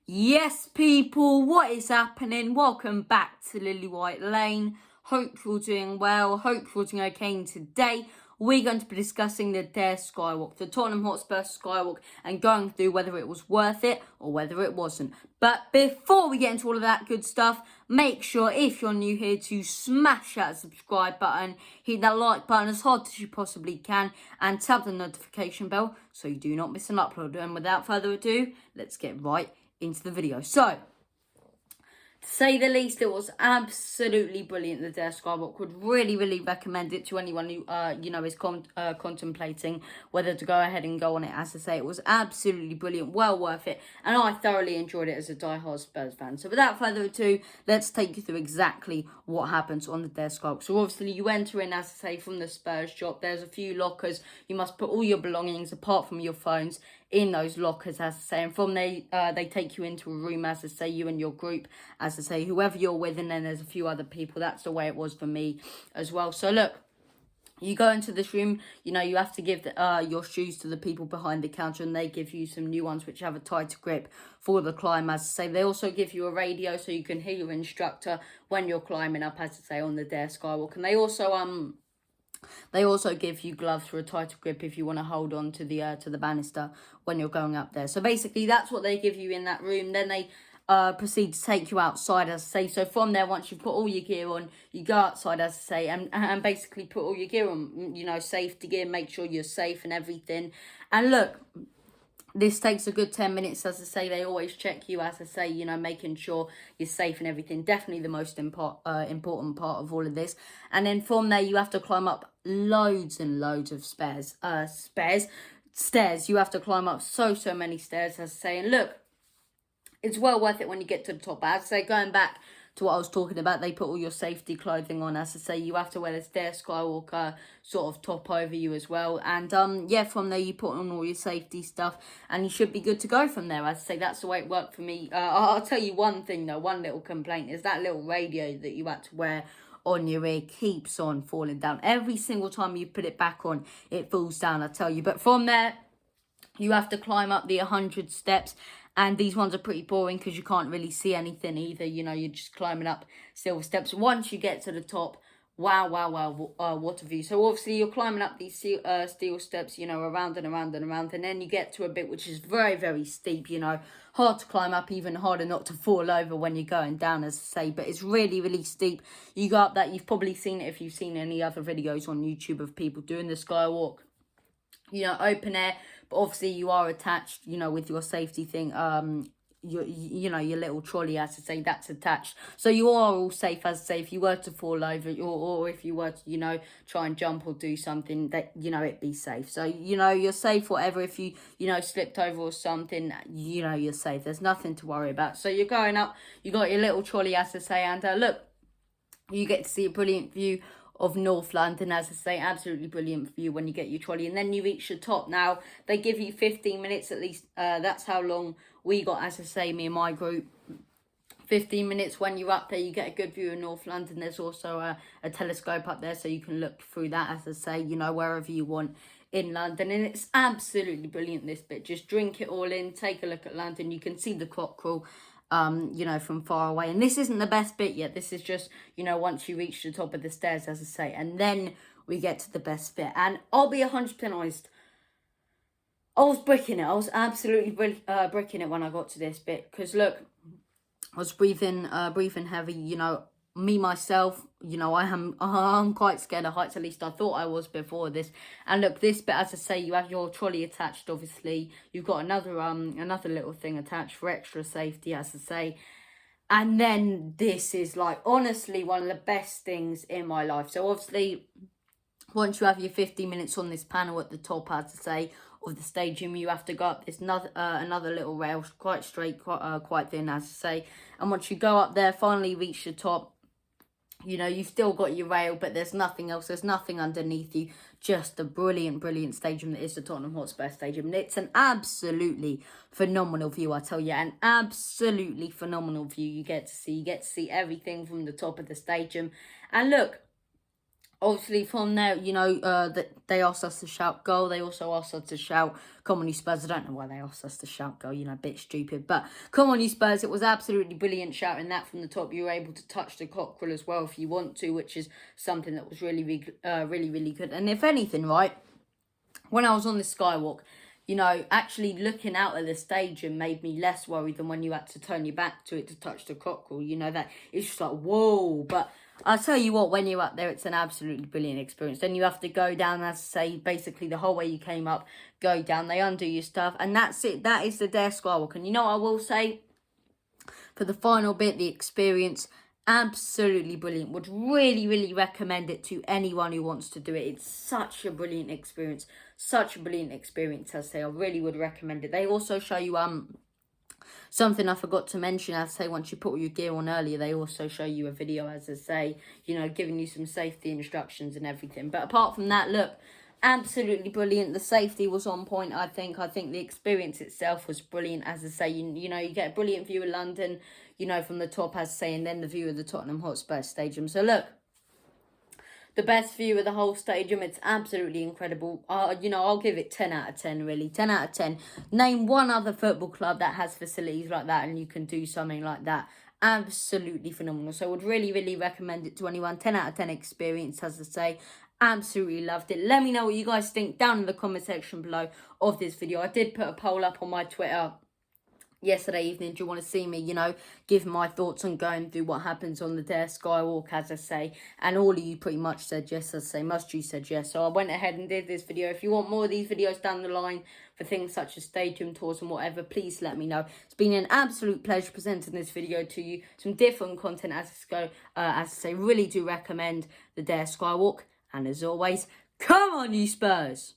Yes, people, what is happening? Welcome back to Lily White Lane. Hope you're doing well. Hope you're doing okay. And today we're going to be discussing the Dare Skywalk, the Tottenham Hotspur Skywalk, and going through whether it was worth it or whether it wasn't. But before we get into all of that good stuff, make sure if you're new here to smash that subscribe button, hit that like button as hard as you possibly can, and tap the notification bell so you do not miss an upload. And without further ado, let's get right into the video. So, to say the least, it was absolutely brilliant. The Dare Skywalk, would really recommend it to anyone who is contemplating whether to go ahead and go on it. As I say, it was absolutely brilliant, well worth it, and I thoroughly enjoyed it as a die-hard Spurs fan. So without further ado, let's take you through exactly what happens on the Dare Skywalk. So obviously you enter in, as I say, from the Spurs shop. There's a few lockers. You must put all your belongings apart from your phones in those lockers, as I say, and from there they take you into a room, as I say, you and your group, as I say, whoever you're with, and then there's a few other people. That's the way it was for me as well. So look, you go into this room, you have to give your shoes to the people behind the counter, and they give you some new ones which have a tighter grip for the climb, as I say. They also give you a radio so you can hear your instructor when you're climbing up, as I say, on the Dare Skywalk. And they also give you gloves for a tighter grip if you want to hold on to the banister when you're going up there. So basically, that's what they give you in that room. Then they proceed to take you outside, as I say. So from there, once you put all your gear on, you go outside, as I say, and basically put all your gear on, safety gear, make sure you're safe and everything. And look, this takes a good 10 minutes, as I say. They always check you, as I say, making sure you're safe and everything. Definitely the most important part of all of this. And then from there, you have to climb up loads and loads of stairs. You have to climb up so many stairs, as I say. And look, it's well worth it when you get to the top. As I say, going back to what I was talking about, they put all your safety clothing on. As I say, you have to wear this Dare Skywalker sort of top over you as well. And yeah, from there you put on all your safety stuff, and you should be good to go from there. As I say, that's the way it worked for me. I'll tell you one thing though, one little complaint is that little radio that you had to wear on your ear keeps on falling down. Every single time you put it back on, it falls down, I tell you. But from there, you have to climb up the 100 steps. And these ones are pretty boring because you can't really see anything either. You're just climbing up silver steps. Once you get to the top, wow, what a view. So obviously you're climbing up these steel steps, around and around and around. And then you get to a bit which is very steep, hard to climb up, even harder not to fall over when you're going down, as I say. But it's really steep. You go up that, you've probably seen it if you've seen any other videos on YouTube of people doing the Skywalk. Open air, but obviously you are attached, with your safety thing, your little trolley, as I say, that's attached. So you are all safe, as I say. If you were to fall over, or if you were to, try and jump or do something, that, it'd be safe. So, you're safe, whatever. If you, slipped over or something, you're safe. There's nothing to worry about. So you're going up, you got your little trolley, as I say, and look, you get to see a brilliant view of North London, as I say, absolutely brilliant view when you get your trolley. And then you reach the top. Now, they give you 15 minutes at least. That's how long we got, as I say, me and my group. 15 minutes when you're up there, you get a good view of North London. There's also a telescope up there, so you can look through that, as I say, wherever you want in London. And it's absolutely brilliant, this bit. Just drink it all in, take a look at London. You can see the clock crawl, from far away. And this isn't the best bit yet. This is just, once you reach the top of the stairs, as I say. And then we get to the best bit. And I'll be 100% honest, I was bricking it. I was absolutely bricking it when I got to this bit. Because, look, I was breathing heavy, me, myself, I'm quite scared of heights. At least I thought I was before this. And look, this bit, as I say, you have your trolley attached, obviously. You've got another little thing attached for extra safety, as I say. And then this is, like, honestly one of the best things in my life. So obviously, once you have your 50 minutes on this panel at the top, as I say, of the stadium, you have to go up this another little rail, quite straight, quite thin, as I say. And once you go up there, finally reach the top, you've still got your rail, but there's nothing else. There's nothing underneath you. Just a brilliant stadium that is the Tottenham Hotspur Stadium. And it's an absolutely phenomenal view, I tell you. An absolutely phenomenal view you get to see. You get to see everything from the top of the stadium. And look, Obviously, from there, you know, that they asked us to shout goal. They also asked us to shout, come on, you Spurs. I don't know why they asked us to shout goal, you know, a bit stupid. But come on, you Spurs. It was absolutely brilliant shouting that from the top. You were able to touch the cockerel as well if you want to, which is something that was really, really good. And if anything, right, when I was on the Skywalk, you know, actually looking out at the stadium made me less worried than when you had to turn your back to it to touch the cockerel. You know, that it's just like, whoa. But I'll tell you what, when you're up there, it's an absolutely brilliant experience. Then you have to go down, as I say, basically the whole way you came up, go down, they undo your stuff, and that's it. That is the Dare Skywalk. And you know what I will say? For the final bit, the experience, absolutely brilliant. Would really recommend it to anyone who wants to do it. It's such a brilliant experience. Such a brilliant experience, as I say. I really would recommend it. They also show you something I forgot to mention, as I say, once you put all your gear on earlier, they also show you a video, as I say, you know, giving you some safety instructions and everything. But apart from that, look, absolutely brilliant. The safety was on point, I think. I think the experience itself was brilliant, as I say. You know, you get a brilliant view of London, you know, from the top, as I say, and then the view of the Tottenham Hotspur Stadium. So, look, the best view of the whole stadium. It's absolutely incredible. You know, I'll give it 10 out of 10, really. 10 out of 10. Name one other football club that has facilities like that and you can do something like that. Absolutely phenomenal. So I would really recommend it to anyone. 10 out of 10 experience, as I say. Absolutely loved it. Let me know what you guys think down in the comment section below of this video. I did put a poll up on my Twitter yesterday evening. Do you want to see me, you know, give my thoughts on going through what happens on the Dare Skywalk, as I say, and all of you pretty much said yes, as I say. Most of you said yes, so I went ahead and did this video. If you want more of these videos down the line for things such as stadium tours and whatever, please let me know. It's been an absolute pleasure presenting this video to you. Some different content, as I say. Really do recommend the Dare Skywalk, and as always, come on you Spurs!